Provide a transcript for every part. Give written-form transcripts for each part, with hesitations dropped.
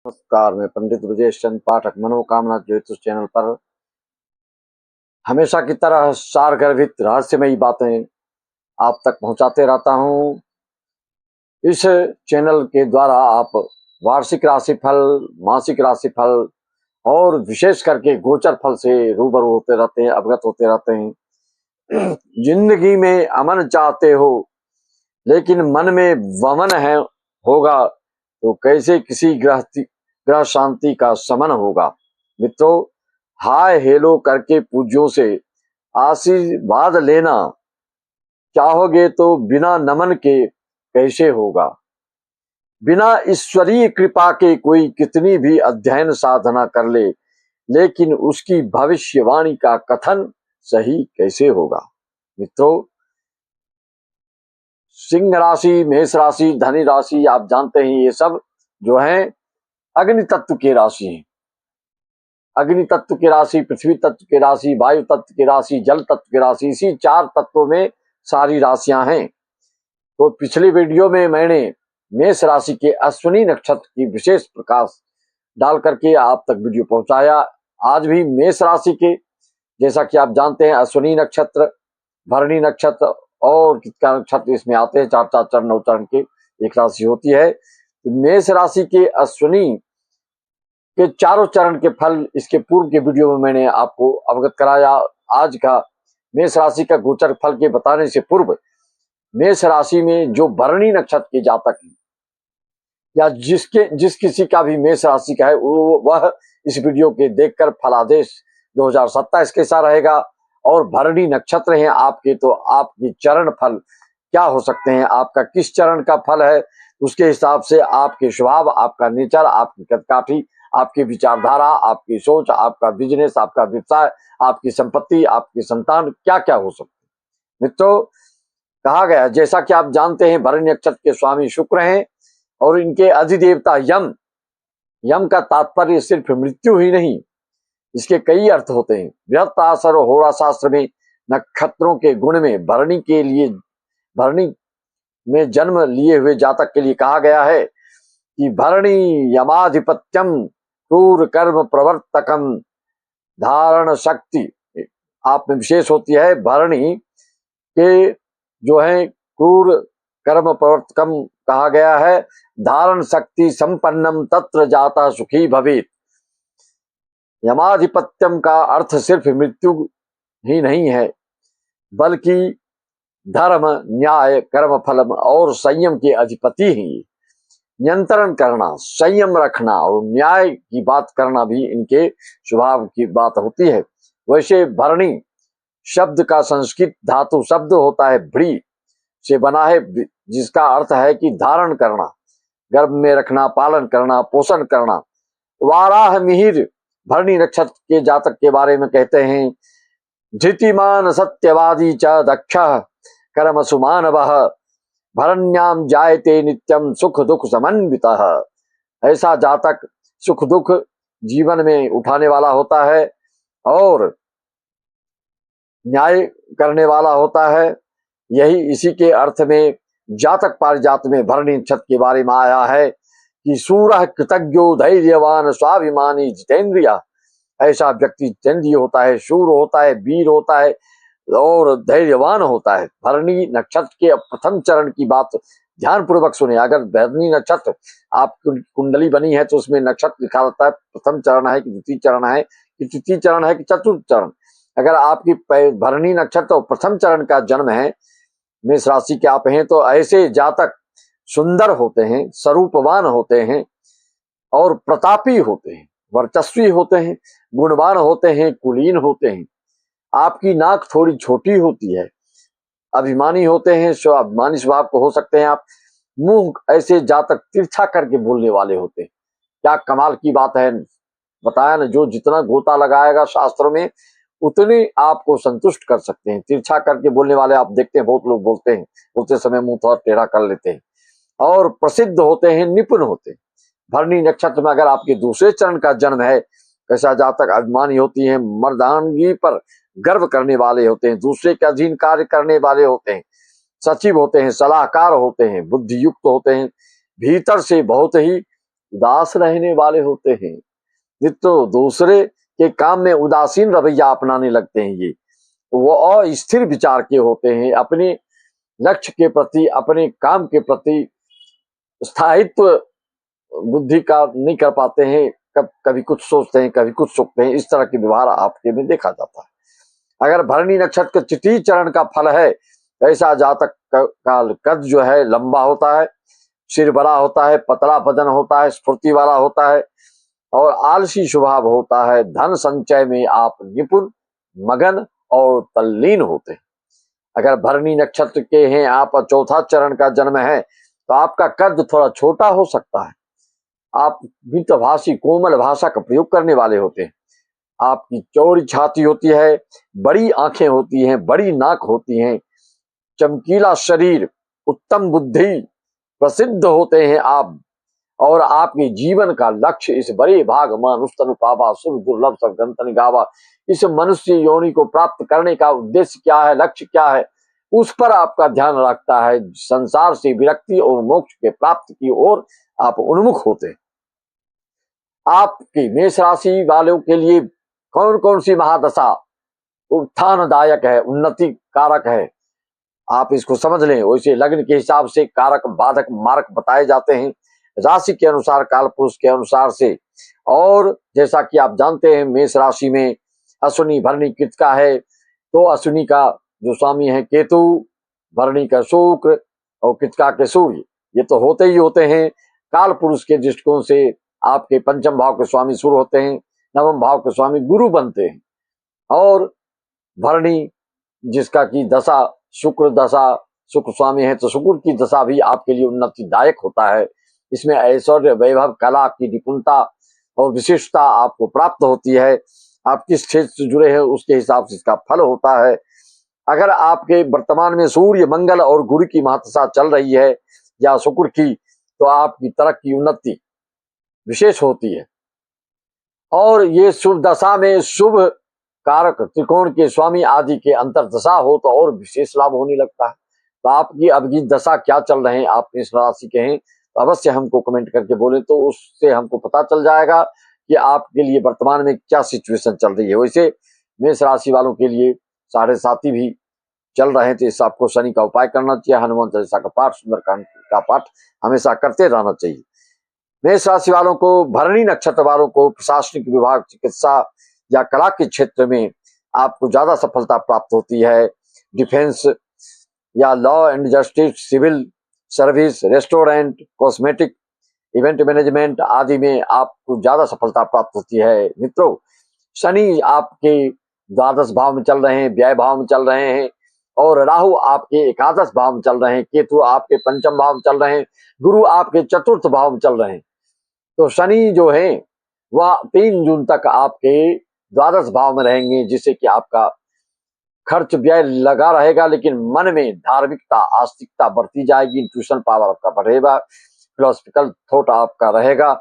नमस्कार, मैं पंडित ब्रजेश चंद्र पाठक मनोकामना ज्योतिष चैनल पर हमेशा की तरह सारगर्भित रहस्यमयी बातें आप तक पहुंचाते रहता हूं। इस चैनल के द्वारा आप वार्षिक राशिफल, मासिक राशिफल और विशेष करके गोचर फल से रूबरू होते रहते हैं, अवगत होते रहते हैं। जिंदगी में अमन चाहते हो लेकिन मन में वमन है होगा तो कैसे किसी ग्रह शांति का समन होगा। मित्रों, हाय हेलो करके पूज्यों से आशीर्वाद लेना चाहोगे तो बिना नमन के कैसे होगा। बिना ईश्वरीय कृपा के कोई कितनी भी अध्ययन साधना कर ले लेकिन उसकी भविष्यवाणी का कथन सही कैसे होगा। मित्रों, सिंह राशि, मेष राशि, धनु राशि, आप जानते हैं ये सब जो है अग्नि तत्व की राशि है। अग्नि तत्व की राशि, पृथ्वी तत्व की राशि, वायु तत्व की राशि, जल तत्व की राशि, इसी 4 तत्वों में सारी राशियां हैं। तो पिछली वीडियो में मैंने मेष राशि के अश्विनी नक्षत्र की विशेष प्रकाश डाल करके आप तक वीडियो पहुंचाया। आज भी मेष राशि के, जैसा कि आप जानते हैं, अश्विनी नक्षत्र, भरणी नक्षत्र और कृतिका नक्षत्र इसमें आते हैं। 4 चरण 9 चरण की एक राशि होती है। मेष राशि के अश्विनी के चारों चरण के फल इसके पूर्व के वीडियो में मैंने आपको अवगत कराया। आज का मेष राशि का गोचर फल के बताने से पूर्व मेष राशि में जो भरणी नक्षत्र के जातक हैं या जिस किसी का भी मेष राशि का है वह इस वीडियो के देखकर फलादेश 2027 कैसा रहेगा और भरणी नक्षत्र हैं आपके तो आपके चरण फल क्या हो सकते हैं, आपका किस चरण का फल है, उसके हिसाब से आपके स्वभाव, आपका नेचर, आपकी कदकाठी, आपकी विचारधारा, आपकी सोच, आपका बिजनेस, आपका व्यवसाय, आपकी संपत्ति, आपकी संतान क्या क्या हो सकते हैं। मित्रों, कहा गया जैसा कि आप जानते हैं भरणी नक्षत्र के स्वामी शुक्र हैं और इनके अधिदेवता यम। यम का तात्पर्य सिर्फ मृत्यु ही नहीं, इसके कई अर्थ होते हैं। बृहत्तासर और होरा शास्त्र में नक्षत्रों के गुण में भरणी में जन्म लिए हुए जातक के लिए कहा गया है कि भरणी यमाधिपत्यम क्रूर कर्म प्रवर्तकम धारण शक्ति आप में विशेष होती है। भरणी के जो है क्रूर कर्म प्रवर्तकम कहा गया है। धारण शक्ति संपन्नम तत्र जाता सुखी भवेत। यमाधिपत्यम का अर्थ सिर्फ मृत्यु ही नहीं है बल्कि धर्म, न्याय, कर्म फलम और संयम के अधिपति हैं। नियंत्रण करना, संयम रखना और न्याय की बात करना भी इनके स्वभाव की बात होती है। वैसे भरणी शब्द का संस्कृत धातु शब्द होता है भ्री से बना है, जिसका अर्थ है कि धारण करना, गर्भ में रखना, पालन करना, पोषण करना। वाराह मिहिर भरणी नक्षत्र के जातक के बारे में कहते हैं, धृतिमान सत्यवादी च दक्ष कर्म सुमानवः भरण्याम जायते नित्यम सुख दुख समन्वितः। ऐसा जातक सुख दुख जीवन में उठाने वाला होता है और न्याय करने वाला होता है। यही इसी के अर्थ में जातक पारिजात में भरणी नक्षत्र के बारे में आया है कि सूरः कृतज्ञो धैर्यवान स्वाभिमानी जितेंद्रिय। ऐसा व्यक्ति जितेंद्रिय होता है, शूर होता है, वीर होता है और धैर्यवान होता है। भरणी नक्षत्र के प्रथम चरण की बात ध्यान पूर्वक सुने। अगर भरणी नक्षत्र आपकी कुंडली बनी है तो उसमें नक्षत्र लिखा रहता है प्रथम चरण है कि द्वितीय चरण है कि तृतीय चरण है कि चतुर्थ चरण। अगर आपकी भरणी नक्षत्र और प्रथम चरण का जन्म है, मेष राशि के आप हैं, तो ऐसे जातक सुंदर होते हैं, स्वरूपवान होते हैं और प्रतापी होते हैं, वर्चस्वी होते हैं, गुणवान होते हैं, कुलीन होते हैं। आपकी नाक थोड़ी छोटी होती है, अभिमानी होते हैं, स्वाभिमानी स्वभाव को हो सकते हैं आप। मुंह ऐसे जातक तिरछा करके बोलने वाले होते हैं। क्या कमाल की बात है, बताया ना, जो जितना गोता लगाएगा शास्त्रों में उतने आपको संतुष्ट कर सकते हैं। तिरछा करके बोलने वाले आप देखते हैं बहुत लोग बोलते हैं, बोलते समय मुंह थोड़ा टेढ़ा कर लेते हैं और प्रसिद्ध होते हैं, निपुण होते हैं। भरणी नक्षत्र में अगर आपके दूसरे चरण का जन्म है, ऐसा जातक अभिमानी होती है, मर्दानगी पर गर्व करने वाले होते हैं, दूसरे के अधीन कार्य करने वाले होते हैं, सचिव होते हैं, सलाहकार होते हैं, बुद्धियुक्त होते हैं, भीतर से बहुत ही उदास रहने वाले होते हैं। मित्रों, दूसरे के काम में उदासीन रवैया अपनाने लगते हैं। ये वो अस्थिर विचार के होते हैं, अपने लक्ष्य के प्रति, अपने काम के प्रति स्थायित्व बुद्धि का नहीं कर पाते हैं। कभी कुछ सोचते हैं, कभी कुछ सोचते हैं। इस तरह के व्यवहार आपके में देखा जाता है। अगर भरणी नक्षत्र के तृतीय चरण का फल है, ऐसा जातक का कद जो है लंबा होता है, सिर बड़ा होता है, पतला बदन होता है, स्फूर्ति वाला होता है और आलसी स्वभाव होता है। धन संचय में आप निपुण, मगन और तल्लीन होते हैं। अगर भरणी नक्षत्र के हैं आप, चौथा चरण का जन्म है, तो आपका कद थोड़ा छोटा हो सकता है। आप मितभाषी, कोमल भाषा का प्रयोग करने वाले होते हैं। आपकी चौड़ी छाती होती है, बड़ी आंखें होती हैं, बड़ी नाक होती हैं, चमकीला शरीर, उत्तम बुद्धि, प्रसिद्ध होते हैं आप। और आपके जीवन का लक्ष्य इस बड़े भाग मानुष पावा शुभ दुर्लभ सदगंतन गावा, इस मनुष्य योनि को प्राप्त करने का उद्देश्य क्या है, लक्ष्य क्या है, उस पर आपका ध्यान रखता है। संसार से विरक्ति और मोक्ष के प्राप्ति की ओर आप उन्मुख होते हैं। आपकी मेष राशि वालों के लिए कौन कौन सी महादशा उत्थानदायक है, उन्नति कारक है, आप इसको समझ लें। वैसे लग्न के हिसाब से कारक, बाधक, मारक बताए जाते हैं, राशि के अनुसार, काल पुरुष के अनुसार से। और जैसा कि आप जानते हैं, मेष राशि में अश्विनी, भरणी, कृतिका है, तो अश्विनी का जो स्वामी है केतु, भरणी का शुक्र और कृतिका के सूर्य, ये तो होते ही होते हैं। काल पुरुष के दृष्टिकोण से आपके पंचम भाव के स्वामी सूर्य होते हैं, नवम भाव के स्वामी गुरु बनते हैं। और भरणी जिसका की दशा शुक्र दशा, शुक्र स्वामी है, तो शुक्र की दशा भी आपके लिए उन्नतिदायक होता है। इसमें ऐश्वर्य, वैभव, कला की निपुणता और विशिष्टता आपको प्राप्त होती है। आप किस क्षेत्र से जुड़े हैं उसके हिसाब से इसका फल होता है। अगर आपके वर्तमान में सूर्य, मंगल और गुरु की महादशा चल रही है या शुक्र की, तो आपकी तरक्की, उन्नति विशेष होती है। और ये शुभ दशा में शुभ कारक त्रिकोण के स्वामी आदि के अंतर्दशा हो तो और विशेष लाभ होने लगता है। तो आपकी अब की दशा क्या चल रहे हैं, आप इस राशि के हैं, तो अवश्य हमको कमेंट करके बोले, तो उससे हमको पता चल जाएगा कि आपके लिए वर्तमान में क्या सिचुएशन चल रही है। वैसे मेष राशि वालों के लिए 7.5 भी चल रहे हैं, तो इस आपको शनि का उपाय करना चाहिए, हनुमान चालीसा का पाठ, सुंदरकांड का पाठ हमेशा करते रहना चाहिए। मेष राशि वालों को, भरणी नक्षत्र वालों को प्रशासनिक विभाग, चिकित्सा या कला के क्षेत्र में आपको ज्यादा सफलता प्राप्त होती है। डिफेंस या law and justice, civil service, restaurant, cosmetic, event management आदि में आपको ज्यादा सफलता प्राप्त होती है। मित्रों, शनि आपके द्वादश भाव में चल रहे हैं, व्यय भाव में चल रहे हैं, और राहु आपके एकादश भाव में चल रहे हैं, केतु आपके पंचम भाव में चल रहे हैं, गुरु आपके चतुर्थ भाव में चल रहे हैं। तो शनि जो है वह 3 जून तक आपके द्वादश भाव में रहेंगे, जिससे कि आपका खर्च व्यय लगा रहेगा, लेकिन मन में धार्मिकता, आस्तिकता बढ़ती जाएगी, इंट्यूशन पावर आपका बढ़ेगा, फिलोसफिकल थॉट आपका रहेगा।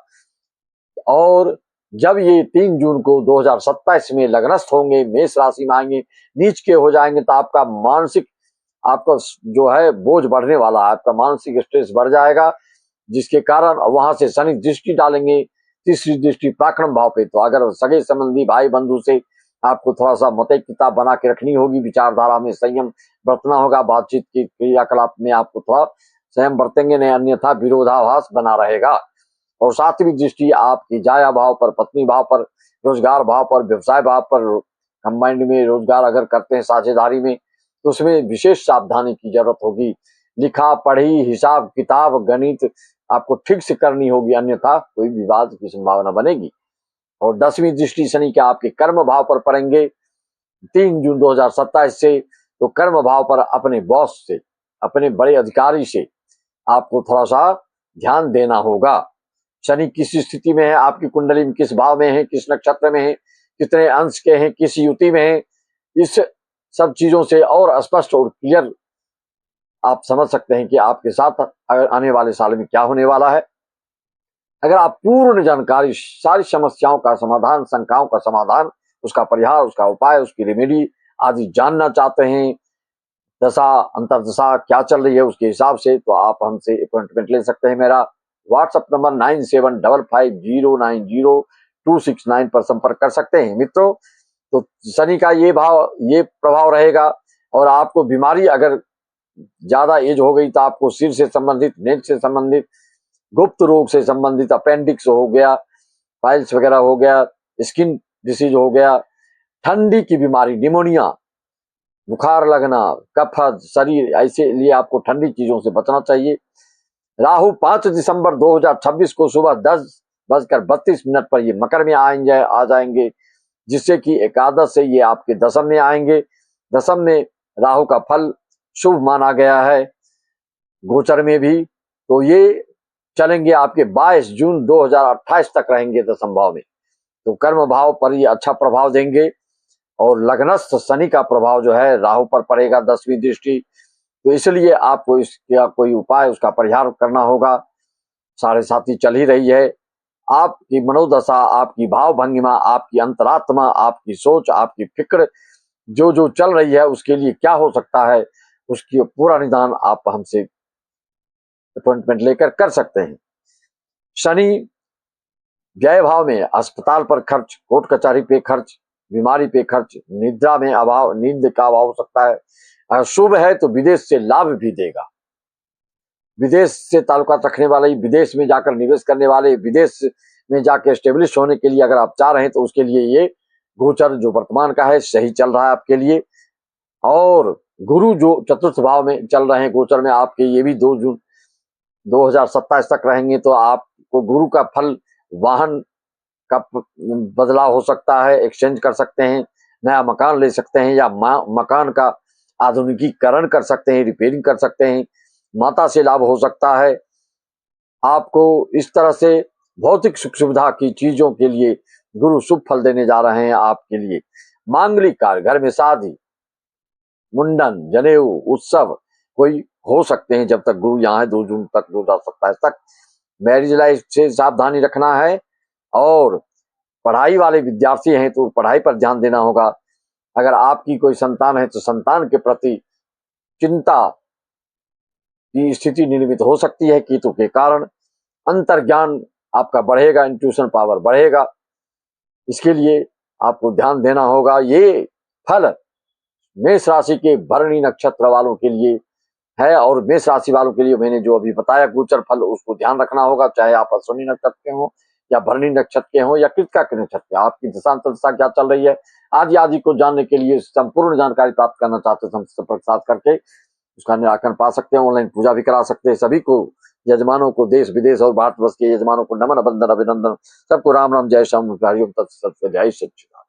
और जब ये 3 जून को 2027 में लग्नस्थ होंगे, मेष राशि में आएंगे, नीच के हो जाएंगे, तो आपका मानसिक, आपका जो है बोझ बढ़ने वाला है, आपका मानसिक स्ट्रेस बढ़ जाएगा, जिसके कारण वहां से शनि दृष्टि डालेंगे, तीसरी दृष्टि पराक्रम भाव पे। तो अगर सगे संबंधी, भाई बंधु से आपको थोड़ा सा मतैक्यता बना के रखनी होगी, विचारधारा में संयम बरतना होगा, बातचीत की क्रियाकलाप में आपको थोड़ा संयम बरतेंगे, नहीं अन्यथा विरोधाभास बना रहेगा। और सातवीं दृष्टि आपकी जाया भाव पर, पत्नी भाव पर, रोजगार भाव पर, व्यवसाय भाव पर, कंबाइंड में रोजगार अगर करते हैं साझेदारी में, तो उसमें विशेष सावधानी की जरूरत होगी। लिखा पढ़ी, हिसाब किताब, गणित आपको ठीक से करनी होगी, अन्यथा कोई विवाद की संभावना बनेगी। और 10वीं दृष्टि शनि के आपके कर्म भाव पर पड़ेंगे 3 जून 2027 से। तो कर्म भाव पर अपने बॉस से, अपने बड़े अधिकारी से आपको थोड़ा सा ध्यान देना होगा। शनि किस स्थिति में है, आपकी कुंडली में किस भाव में है, किस नक्षत्र में है, कितने अंश के हैं, किस युति में है, इस सब चीजों से और स्पष्ट और क्लियर आप समझ सकते हैं कि आपके साथ आने वाले साल में क्या होने वाला है। अगर आप पूर्ण जानकारी, सारी समस्याओं का समाधान, शंकाओं का समाधान, उसका परिहार, उसका उपाय, उसकी रेमेडी आदि जानना चाहते हैं, दशा अंतरदशा क्या चल रही है उसके हिसाब से, तो आप हमसे अपॉइंटमेंट ले सकते हैं मेरा। व्हाट्सएप नंबर 9755090269 पर संपर्क कर सकते हैं मित्रों। तो शनि का ये प्रभाव रहेगा और आपको बीमारी अगर ज्यादा एज हो गई तो आपको सिर से संबंधित, नेट से संबंधित, गुप्त रोग से संबंधित, अपेंडिक्स हो गया, पाइल्स वगैरह हो गया, स्किन डिसीज हो गया, ठंडी की बीमारी, निमोनिया, बुखार लगना, कफ, शरीर, ऐसे लिए आपको ठंडी चीजों से बचना चाहिए। राहु 5 दिसंबर 2026 को सुबह 10:32 पर ये मकर में आ जाएंगे, जिससे कि एकादश से ये आपके दशम में आएंगे। दशम में राहु का फल शुभ माना गया है गोचर में भी, तो ये चलेंगे आपके 22 जून 2028 तक रहेंगे दशम भाव में। तो कर्म भाव पर ये अच्छा प्रभाव देंगे और लग्नस्थ शनि का प्रभाव जो है राहु पर पड़ेगा 10वीं दृष्टि। तो इसलिए आपको इसका कोई उपाय, उसका परिहार करना होगा। 7.5 चल ही रही है, आपकी मनोदशा, आपकी भाव भंगिमा, आपकी अंतरात्मा, आपकी सोच, आपकी फिक्र जो चल रही है उसके लिए क्या हो सकता है, उसकी पूरा निदान आप हमसे अपॉइंटमेंट लेकर कर सकते हैं। शनि व्यय भाव में अस्पताल पर खर्च, कोर्ट कचहरी पे खर्च, बीमारी पे खर्च, निद्रा में अभाव, नींद का अभाव हो सकता है। अगर शुभ है तो विदेश से लाभ भी देगा। विदेश से ताल्लुकात रखने वाले, विदेश में जाकर निवेश करने वाले, विदेश में जाकर स्टेब्लिश होने के लिए अगर आप चाह रहे हैं तो उसके लिए ये गोचर जो वर्तमान का है सही चल रहा है आपके लिए। और गुरु जो चतुर्थ भाव में चल रहे हैं गोचर में आपके, ये भी 2 जून 2027 तक रहेंगे। तो आपको गुरु का फल, वाहन का बदलाव हो सकता है, एक्सचेंज कर सकते हैं, नया मकान ले सकते हैं, या मकान का आधुनिकीकरण कर सकते हैं, रिपेयरिंग कर सकते हैं, माता से लाभ हो सकता है। आपको इस तरह से भौतिक सुख सुविधा की चीजों के लिए गुरु शुभ फल देने जा रहे हैं आपके लिए। मांगलिक कार्य, घर में शादी, मुंडन, जनेऊ, उत्सव कोई हो सकते हैं जब तक गुरु यहाँ है 2 जून तक 2027 तक। मैरिज लाइफ से सावधानी रखना है और पढ़ाई वाले विद्यार्थी हैं तो पढ़ाई पर ध्यान देना होगा। अगर आपकी कोई संतान है तो संतान के प्रति चिंता की स्थिति निर्मित हो सकती है केतु के कारण। अंतर्ज्ञान आपका बढ़ेगा, इंट्यूशन पावर बढ़ेगा, इसके लिए आपको ध्यान देना होगा। ये फल मेष राशि के भरणी नक्षत्र वालों के लिए है और मेष राशि वालों के लिए मैंने जो अभी बताया गोचर फल, उसको ध्यान रखना होगा। चाहे आप अश्विनी नक्षत्र के हो या भरणी नक्षत्र के हो या कृतिका के नक्षत्र के, आपकी दशांतर दशा क्या चल रही है आदि को जानने के लिए, संपूर्ण जानकारी प्राप्त करना चाहते हैं, संपर्क साथ करके उसका निराकरण पा सकते हैं। ऑनलाइन पूजा भी करा सकते हैं। सभी को, यजमानों को, देश विदेश और भारतवर्ष के यजमानों को नमन, अभिनंदन, अभिनंदन। सबको राम राम, जय श्याम, हरिओम तत्सत, जय सच्चिदानंद।